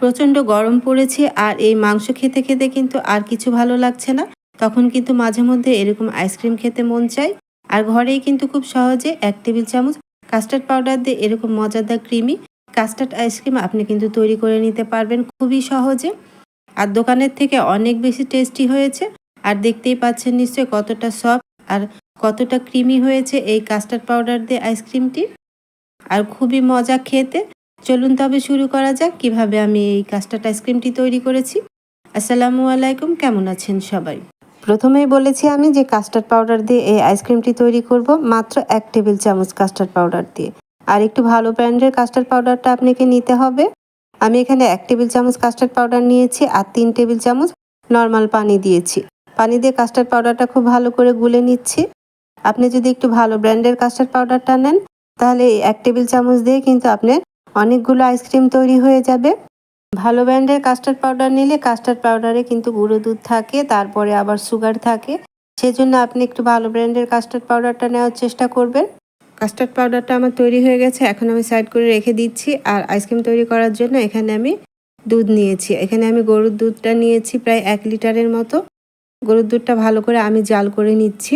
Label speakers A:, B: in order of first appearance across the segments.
A: প্রচণ্ড গরম পড়েছে আর এই মাংস খেতে খেতে কিন্তু আর কিছু ভালো লাগছে না। তখন কিন্তু মাঝে মধ্যে এরকম আইসক্রিম খেতে মন চায়। আর ঘরেই কিন্তু খুব সহজে ১ টেবিল চামচ কাস্টার্ড পাউডার দিয়ে এরকম মজাদার ক্রিমি কাস্টার্ড আইসক্রিম আপনি কিন্তু তৈরি করে নিতে পারবেন খুবই সহজে। আর দোকানের থেকে অনেক বেশি টেস্টি হয়েছে। আর দেখতেই পাচ্ছেন নিশ্চয়ই কতটা সফট আর কতটা ক্রিমি হয়েছে এই কাস্টার্ড পাউডার দিয়ে আইসক্রিমটি। আর খুবই মজা খেতে। চলুন তবে শুরু করা যাক কিভাবে আমি এই কাস্টার্ড আইসক্রিমটি তৈরি করেছি। আসসালামু আলাইকুম, কেমন আছেন সবাই? প্রথমেই বলেছি আমি যে কাস্টার্ড পাউডার দিয়ে এই আইসক্রিমটি তৈরি করব মাত্র ১ টেবিল চামচ কাস্টার্ড পাউডার দিয়ে। আর একটু ভালো ব্র্যান্ডের কাস্টার্ড পাউডারটা আপনাকে নিতে হবে। আমি এখানে ১ টেবিল চামচ কাস্টার্ড পাউডার নিয়েছি আর ৩ টেবিল চামচ নর্মাল পানি দিয়েছি। পানি দিয়ে কাস্টার্ড পাউডারটা খুব ভালো করে গুলে নিচ্ছি। আপনি যদি একটু ভালো ব্র্যান্ডের কাস্টার্ড পাউডারটা নেন তাহলে এই ১ টেবিল চামচ দিয়ে কিন্তু আপনার অনেকগুলো আইসক্রিম তৈরি হয়ে যাবে। ভালো ব্র্যান্ডের কাস্টার্ড পাউডার নিলে কাস্টার্ড পাউডারে কিন্তু গুঁড়ো দুধ থাকে, তারপরে আবার সুগার থাকে। সেজন্য আপনি একটু ভালো ব্র্যান্ডের কাস্টার্ড পাউডারটা নেওয়ার চেষ্টা করবেন। কাস্টার্ড পাউডারটা আমার তৈরি হয়ে গেছে, এখন আমি সাইড করে রেখে দিচ্ছি। আর আইসক্রিম তৈরি করার জন্য এখানে আমি দুধ নিয়েছি। এখানে আমি গরুর দুধটা নিয়েছি প্রায় ১ লিটারের মতো। গরুর দুধটা ভালো করে আমি জাল করে নিচ্ছি।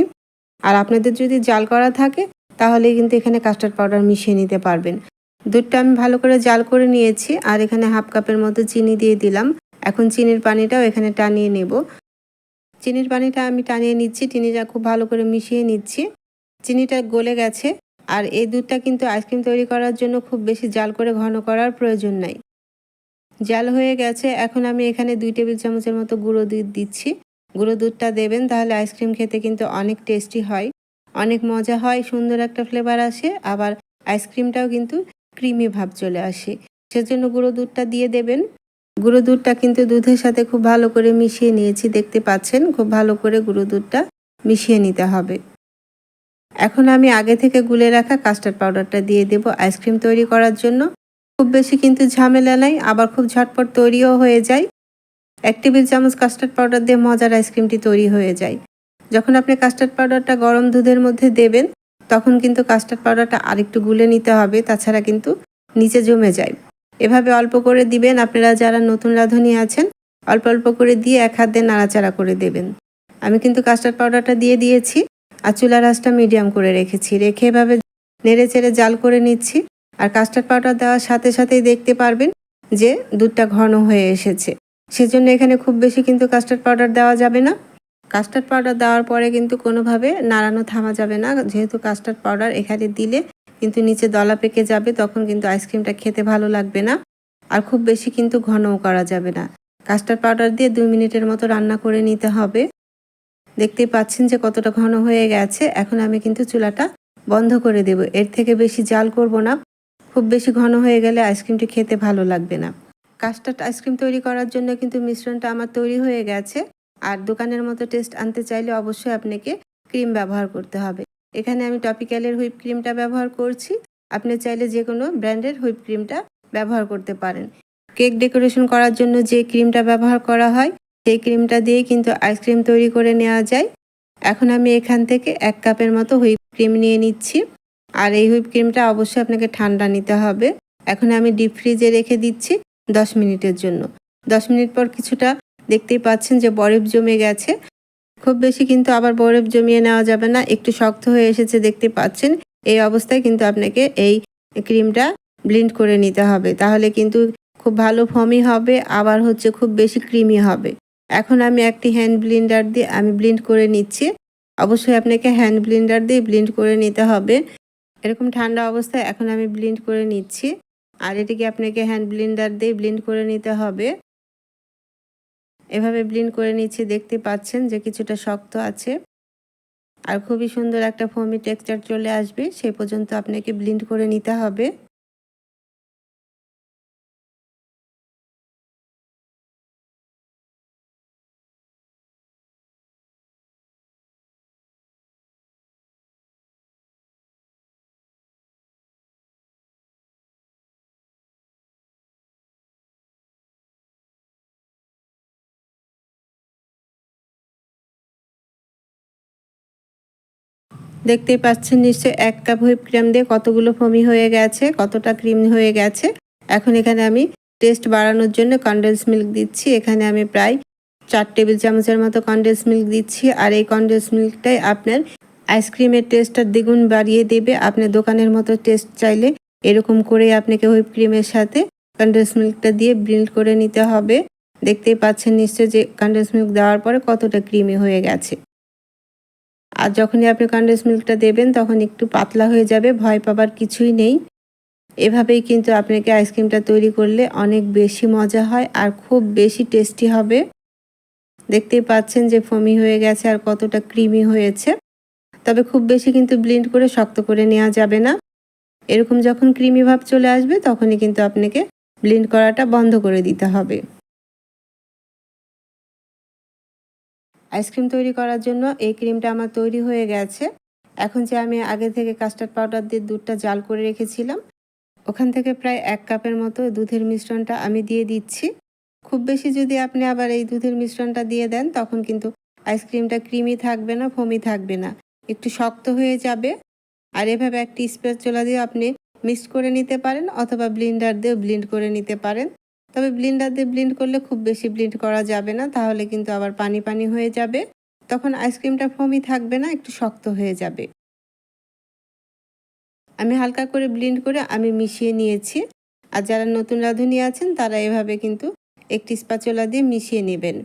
A: আর আপনাদের যদি জাল করা থাকে তাহলে কিন্তু এখানে কাস্টার্ড পাউডার মিশিয়ে নিতে পারবেন। দুধটা আমি ভালো করে জাল করে নিয়েছি আর এখানে 1/2 কাপের মতো চিনি দিয়ে দিলাম। এখন চিনির পানিটাও এখানে টানিয়ে নেব। চিনির পানিটা আমি টানিয়ে নিচ্ছি, চিনিটা খুব ভালো করে মিশিয়ে নিচ্ছি। চিনিটা গলে গেছে। আর এই দুধটা কিন্তু আইসক্রিম তৈরি করার জন্য খুব বেশি জাল করে ঘন করার প্রয়োজন নাই। জাল হয়ে গেছে, এখন আমি এখানে 2 টেবিল চামচের মতো গুঁড়ো দুধ দিচ্ছি। গুঁড়ো দুধটা দেবেন, তাহলে আইসক্রিম খেতে কিন্তু অনেক টেস্টি হয়, অনেক মজা হয়, সুন্দর একটা ফ্লেভার আসে, আবার আইসক্রিমটাও কিন্তু ক্রিমি ভাব চলে আসে। সেজন্য গুঁড়ো দুধটা দিয়ে দেবেন। গুঁড়ো দুধটা কিন্তু দুধের সাথে খুব ভালো করে মিশিয়ে নিয়েছি, দেখতে পাচ্ছেন খুব ভালো করে গুঁড়ো দুধটা মিশিয়ে নিতে হবে। এখন আমি আগে থেকে গুলে রাখা কাস্টার্ড পাউডারটা দিয়ে দেব আইসক্রিম তৈরি করার জন্য। খুব বেশি কিন্তু ঝামেলা নাই, আবার খুব ঝটপট তৈরিও হয়ে যায়। ১ টেবিল চামচ কাস্টার্ড পাউডার দিয়ে মজার আইসক্রিমটি তৈরি হয়ে যায়। যখন আপনি কাস্টার্ড পাউডারটা গরম দুধের মধ্যে দেবেন তখন কিন্তু কাস্টার্ড পাউডারটা আরেকটু গুলে নিতে হবে, তাছাড়া কিন্তু নিচে জমে যায়। এভাবে অল্প করে দিবেন। আপনারা যারা নতুন রাঁধুনি আছেন অল্প অল্প করে দিয়ে ১ হাত দিয়ে নাড়াচাড়া করে দেবেন। আমি কিন্তু কাস্টার্ড পাউডারটা দিয়ে দিয়েছি আর চুলার আঁচটা মিডিয়াম করে রেখেছি। রেখে এভাবে নেড়ে চেড়ে জাল করে নিচ্ছি। আর কাস্টার্ড পাউডার দেওয়ার সাথে সাথেই দেখতে পারবেন যে দুধটা ঘন হয়ে এসেছে। সেজন্য এখানে খুব বেশি কিন্তু কাস্টার্ড পাউডার দেওয়া যাবে না। কাস্টার্ড পাউডার দেওয়ার পরে কিন্তু কোনোভাবে নাড়ানো থামা যাবে না, যেহেতু কাস্টার্ড পাউডার এখানে দিলে কিন্তু নিচে দলা পেকে যাবে, তখন কিন্তু আইসক্রিমটা খেতে ভালো লাগবে না। আর খুব বেশি কিন্তু ঘনও করা যাবে না। কাস্টার্ড পাউডার দিয়ে 2 মিনিটের মতো রান্না করে নিতে হবে। দেখতেই পাচ্ছেন যে কতটা ঘন হয়ে গেছে। এখন আমি কিন্তু চুলাটা বন্ধ করে দেব, এর থেকে বেশি জাল করব না। খুব বেশি ঘন হয়ে গেলে আইসক্রিমটি খেতে ভালো লাগবে না। কাস্টার্ড আইসক্রিম তৈরি করার জন্য কিন্তু মিশ্রণটা আমার তৈরি হয়ে গেছে। আর দোকানের মতো টেস্ট আনতে চাইলে অবশ্যই আপনাকে ক্রিম ব্যবহার করতে হবে। এখানে আমি টপিক্যালের হুইপ ক্রিমটা ব্যবহার করছি। আপনি চাইলে যে কোনো ব্র্যান্ডের হুইপ ক্রিমটা ব্যবহার করতে পারেন। কেক ডেকোরেশন করার জন্য যে ক্রিমটা ব্যবহার করা হয় সেই ক্রিমটা দিয়েই কিন্তু আইসক্রিম তৈরি করে নেওয়া যায়। এখন আমি এখান থেকে 1 কাপের মতো হুইপ ক্রিম নিয়ে নিচ্ছি। আর এই হুইপ ক্রিমটা অবশ্যই আপনাকে ঠান্ডা নিতে হবে। এখন আমি ডিপ ফ্রিজে রেখে দিচ্ছি 10 মিনিটের জন্য। 10 মিনিট পর কিছুটা দেখতেই পাচ্ছেন যে বরফ জমে গেছে। খুব বেশি কিন্তু আবার বরফ জমিয়ে নেওয়া যাবে না, একটু শক্ত হয়ে এসেছে দেখতে পাচ্ছেন। এই অবস্থায় কিন্তু আপনাকে এই ক্রিমটা ব্লেন্ড করে নিতে হবে, তাহলে কিন্তু খুব ভালো ফমি হবে, আবার হচ্ছে খুব বেশি ক্রিমি হবে। এখন আমি একটি হ্যান্ড ব্লেন্ডার দিয়ে আমি ব্লেন্ড করে নিচ্ছি। অবশ্যই আপনাকে হ্যান্ড ব্লেন্ডার দিয়ে ব্লেন্ড করে নিতে হবে। এরকম ঠান্ডা অবস্থায় এখন আমি ব্লেন্ড করে নিচ্ছি। আর এটিকে আপনাকে হ্যান্ড ব্লেন্ডার দিয়ে ব্লেন্ড করে নিতে হবে। এভাবে ব্লেন্ড করে নিচ্ছি, দেখতে পাচ্ছেন যে কিছুটা শক্ত আছে। আর খুবই সুন্দর একটা ফোমি টেক্সচার চলে আসবে, সেই পর্যন্ত আপনাকে ব্লেন্ড করে নিতে হবে। দেখতেই পাচ্ছেন নিশ্চয়ই 1 কাপ হুইপ ক্রিম দিয়ে কতগুলো ফোমি হয়ে গেছে, কতটা ক্রিম হয়ে গেছে। এখন এখানে আমি টেস্ট বাড়ানোর জন্য কনডেন্স মিল্ক দিচ্ছি। এখানে আমি প্রায় 4 টেবিল চামচের মতো কনডেন্স মিল্ক দিচ্ছি। আর এই কনডেন্স মিল্কটাই আপনার আইসক্রিমের টেস্টটা দ্বিগুণ বাড়িয়ে দেবে। আপনার দোকানের মতো টেস্ট চাইলে এরকম করেই আপনাকে হুইপ ক্রিমের সাথে কনডেন্স মিল্কটা দিয়ে ব্লেন্ড করে নিতে হবে। দেখতেই পাচ্ছেন নিশ্চয় যে কনডেন্স মিল্ক দেওয়ার পরে কতটা ক্রিমি হয়ে গেছে। আর যখনই আপনি কনডেন্স মিল্কটা দেবেন তখন একটু পাতলা হয়ে যাবে, ভয় পাবার কিছুই নেই। এভাবেই কিন্তু আপনাকে আইসক্রিমটা তৈরি করলে অনেক বেশি মজা হয় আর খুব বেশি টেস্টি হবে। দেখতেই পাচ্ছেন যে ফোমি হয়ে গেছে আর কতটা ক্রিমি হয়েছে। তবে খুব বেশি কিন্তু ব্লেন্ড করে শক্ত করে নেওয়া যাবে না। এরকম যখন ক্রিমি ভাব চলে আসবে তখনই কিন্তু আপনাকে ব্লেন্ড করাটা বন্ধ করে দিতে হবে। আইসক্রিম তৈরি করার জন্য এই ক্রিমটা আমার তৈরি হয়ে গেছে। এখন যে আমি আগে থেকে কাস্টার্ড পাউডার দিয়ে দুধটা জাল করে রেখেছিলাম, ওখান থেকে প্রায় 1 কাপের মতো দুধের মিশ্রণটা আমি দিয়ে দিচ্ছি। খুব বেশি যদি আপনি আবার এই দুধের মিশ্রণটা দিয়ে দেন তখন কিন্তু আইসক্রিমটা ক্রিমি থাকবে না, ফোমি থাকবে না, একটু শক্ত হয়ে যাবে। আর এভাবে একটি স্প্যাচুলা দিয়ে আপনি মিক্সড করে নিতে পারেন অথবা ব্লেন্ডার দিয়েও ব্লেন্ড করে নিতে পারেন। তবে ব্লেন্ডার দিয়ে ব্লেন্ড করলে খুব বেশি ব্লেন্ড করা যাবে না, তাহলে কিন্তু আবার পানি পানি হয়ে যাবে। তখন আইসক্রিমটা ফোমি থাকবে না, একটু শক্ত হয়ে যাবে। আমি হালকা করে ব্লেন্ড করে আমি মিশিয়ে নিয়েছি। আর যারা নতুন রাঁধুনি আছেন তারা এভাবে কিন্তু একটি স্প্যাচুলা দিয়ে মিশিয়ে নেবেন,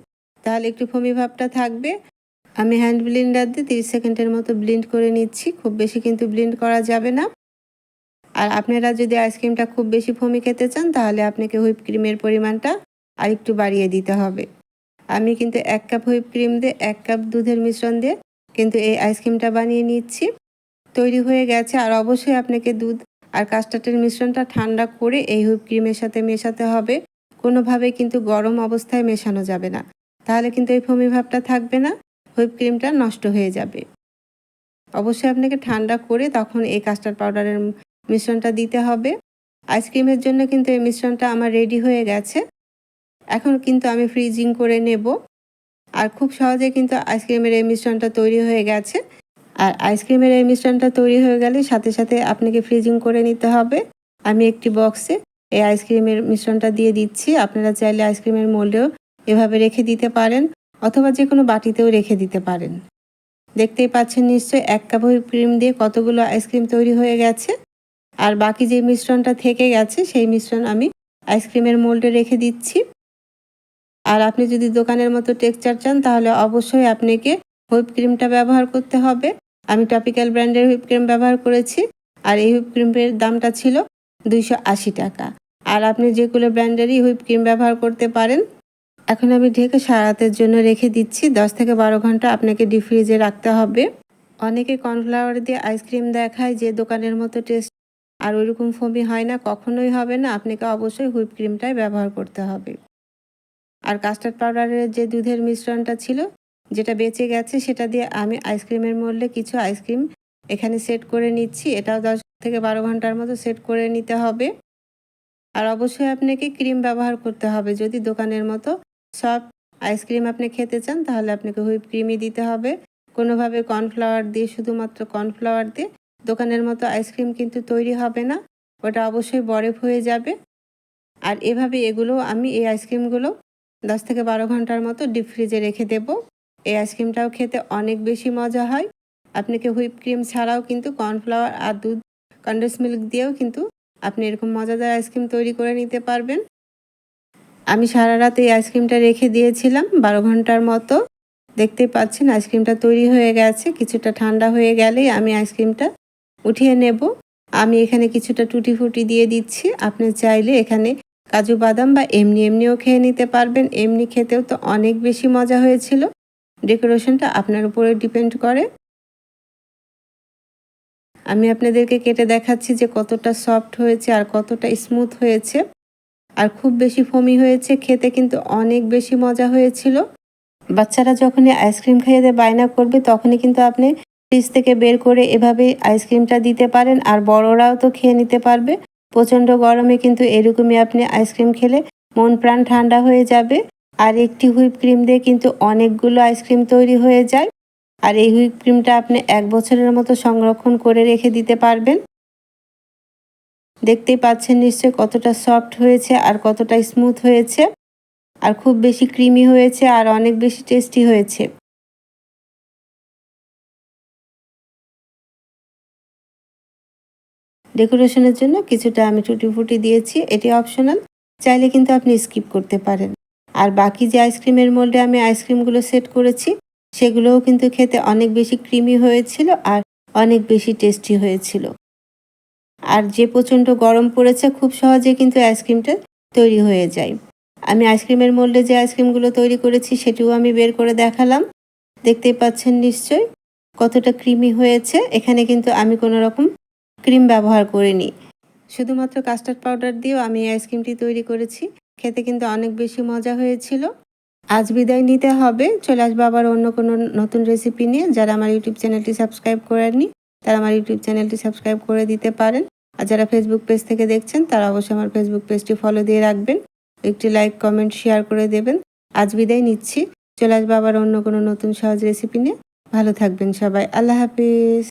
A: তাহলে একটু ফোমি ভাবটা থাকবে। আমি হ্যান্ড ব্লেন্ডার দিয়ে 30 সেকেন্ডের মতো ব্লেন্ড করে নিচ্ছি, খুব বেশি কিন্তু ব্লেন্ড করা যাবে না। আর আপনারা যদি আইসক্রিমটা খুব বেশি ফোমি খেতে চান তাহলে আপনাকে হুইপ ক্রিমের পরিমাণটা আরেকটু বাড়িয়ে দিতে হবে। আমি কিন্তু 1 কাপ হুইপ ক্রিম দিয়ে 1 কাপ দুধের মিশ্রণ দিয়ে কিন্তু এই আইসক্রিমটা বানিয়ে নিচ্ছি। তৈরি হয়ে গেছে। আর অবশ্যই আপনাকে দুধ আর কাস্টার্ডের মিশ্রণটা ঠান্ডা করে এই হুইপ ক্রিমের সাথে মেশাতে হবে। কোনোভাবে কিন্তু গরম অবস্থায় মেশানো যাবে না, তাহলে কিন্তু এই ফোমি ভাবটা থাকবে না, হুইপ ক্রিমটা নষ্ট হয়ে যাবে। অবশ্যই আপনাকে ঠান্ডা করে তখন এই কাস্টার্ড পাউডারের মিশ্রণটা দিতে হবে। আইসক্রিমের জন্য কিন্তু এই মিশ্রণটা আমার রেডি হয়ে গেছে। এখন কিন্তু আমি ফ্রিজিং করে নেব। আর খুব সহজে কিন্তু আইসক্রিমের এই মিশ্রণটা তৈরি হয়ে গেছে। আর আইসক্রিমের এই মিশ্রণটা তৈরি হয়ে গেলে সাথে সাথে আপনাকে ফ্রিজিং করে নিতে হবে। আমি একটি বক্সে এই আইসক্রিমের মিশ্রণটা দিয়ে দিচ্ছি। আপনারা চাইলে আইসক্রিমের মোল্ডেও এভাবে রেখে দিতে পারেন অথবা যে কোনো বাটিতেও রেখে দিতে পারেন। দেখতেই পাচ্ছেন নিশ্চয়ই 1 কাপ হুইপ ক্রিম দিয়ে কতগুলো আইসক্রিম তৈরি হয়ে গেছে। আর বাকি যে মিশ্রণটা থেকে গেছে সেই মিশ্রণ আমি আইসক্রিমের মোল্ডে রেখে দিচ্ছি। আর আপনি যদি দোকানের মতো টেক্সচার চান তাহলে অবশ্যই আপনাকে হুইপ ক্রিমটা ব্যবহার করতে হবে। আমি টপিক্যাল ব্র্যান্ডের হুইপ ক্রিম ব্যবহার করেছি। আর এই হুইপ ক্রিমের দামটা ছিল 280 টাকা। আর আপনি যেগুলো ব্র্যান্ডেরই হুইপ ক্রিম ব্যবহার করতে পারেন। এখন আমি ঢেকে সারা রাতের জন্য রেখে দিচ্ছি। 10 থেকে 12 ঘন্টা আপনাকে ডিপ ফ্রিজে রাখতে হবে। অনেকে কর্নফ্লাওয়ার দিয়ে আইসক্রিম দেখায় যে দোকানের মতো টেস্ট আর ওইরকম ফোমি হয় না, কখনোই হবে না। আপনাকে অবশ্যই হুইপ ক্রিমটাই ব্যবহার করতে হবে। আর কাস্টার্ড পাউডারের যে দুধের মিশ্রণটা ছিল যেটা বেঁচে গেছে সেটা দিয়ে আমি আইসক্রিমের মোল্ডে কিছু আইসক্রিম এখানে সেট করে নিচ্ছি। এটাও 10 থেকে 12 ঘন্টার মতো সেট করে নিতে হবে। আর অবশ্যই আপনাকে ক্রিম ব্যবহার করতে হবে। যদি দোকানের মতো সফট আইসক্রিম আপনি খেতে চান তাহলে আপনাকে হুইপ ক্রিমই দিতে হবে। কোনোভাবে কর্নফ্লাওয়ার দিয়ে, শুধুমাত্র কর্নফ্লাওয়ার দিয়ে দোকানের মতো আইসক্রিম কিন্তু তৈরি হবে না, ওটা অবশ্যই বরফ হয়ে যাবে। আর এভাবে আমি এই আইসক্রিমগুলো 10 থেকে 12 ঘন্টার মতো ডিপ ফ্রিজে রেখে দেব। এই আইসক্রিমটাও খেতে অনেক বেশি মজা হয়। আপনাকে হুইপ ক্রিম ছাড়াও কিন্তু কর্নফ্লাওয়ার আর দুধ, কনডেন্স মিল্ক দিয়েও কিন্তু আপনি এরকম মজাদার আইসক্রিম তৈরি করে নিতে পারবেন। আমি সারা রাত এই আইসক্রিমটা রেখে দিয়েছিলাম 12 ঘন্টার মতো। দেখতেই পাচ্ছেন আইসক্রিমটা তৈরি হয়ে গেছে। কিছুটা ঠান্ডা হয়ে গেলেই আমি আইসক্রিমটা উঠিয়ে নেব। আমি এখানে কিছুটা টুটি ফুটি দিয়ে দিচ্ছি। আপনি চাইলে এখানে কাজু বাদাম বা এমনিও খেয়ে নিতে পারবেন। এমনি খেতেও তো অনেক বেশি মজা হয়েছিল। ডেকোরেশনটা আপনার উপরে ডিপেন্ড করে। আমি আপনাদেরকে কেটে দেখাচ্ছি যে কতটা সফট হয়েছে আর কতটা স্মুথ হয়েছে। আর খুব বেশি ফোমি হয়েছে, খেতে কিন্তু অনেক বেশি মজা হয়েছিল। বাচ্চারা যখনই আইসক্রিম খাইয়ে বায়না করবে তখনই কিন্তু আপনি ফ্রিজ থেকে বের করে এভাবে আইসক্রিমটা দিতে পারেন। আর বড়রাও তো খেয়ে নিতে পারবে। প্রচণ্ড গরমে কিন্তু এরকমই আপনি আইসক্রিম খেলে মন প্রাণ ঠান্ডা হয়ে যাবে। আর একটি হুইপ ক্রিম দিয়ে কিন্তু অনেকগুলো আইসক্রিম তৈরি হয়ে যায়। আর এই হুইপ ক্রিমটা আপনি 1 বছরের মতো সংরক্ষণ করে রেখে দিতে পারবেন। দেখতেই পাচ্ছেন নিশ্চয়ই কতটা সফট হয়েছে আর কতটা স্মুথ হয়েছে, আর খুব বেশি ক্রিমি হয়েছে আর অনেক বেশি টেস্টি হয়েছে। ডেকোরেশনের জন্য কিছুটা আমি টুটি ফুটি দিয়েছি, এটি অপশনাল, চাইলে কিন্তু আপনি স্কিপ করতে পারেন। আর বাকি যে আইসক্রিমের মোল্ডে আমি আইসক্রিমগুলো সেট করেছি সেগুলোও কিন্তু খেতে অনেক বেশি ক্রিমি হয়েছিল আর অনেক বেশি টেস্টি হয়েছিল। আর যে প্রচণ্ড গরম পড়েছে খুব সহজে কিন্তু আইসক্রিমটা তৈরি হয়ে যায়। আমি আইসক্রিমের মোল্ডে যে আইসক্রিমগুলো তৈরি করেছি সেটিও আমি বের করে দেখালাম। দেখতেই পাচ্ছেন নিশ্চয়ই কতটা ক্রিমি হয়েছে। এখানে কিন্তু আমি কোনো রকম ক্রিম ব্যবহার করিনি, শুধুমাত্র কাস্টার্ড পাউডার দিয়েও আমি এই আইসক্রিমটি তৈরি করেছি। খেতে কিন্তু অনেক বেশি মজা হয়েছিল। আজ বিদায় নিতে হবে, চলে আসবো আবার অন্য কোনো নতুন রেসিপি নিয়ে। যারা আমার ইউটিউব চ্যানেলটি সাবস্ক্রাইব করেননি তারা আমার ইউটিউব চ্যানেলটি সাবস্ক্রাইব করে দিতে পারেন। আর যারা ফেসবুক পেজ থেকে দেখছেন তারা অবশ্যই আমার ফেসবুক পেজটি ফলো দিয়ে রাখবেন, একটি লাইক কমেন্ট শেয়ার করে দেবেন। আজ বিদায় নিচ্ছি, চলে আসবো আবার অন্য কোনো নতুন সহজ রেসিপি নিয়ে। ভালো থাকবেন সবাই, আল্লাহ হাফিজ।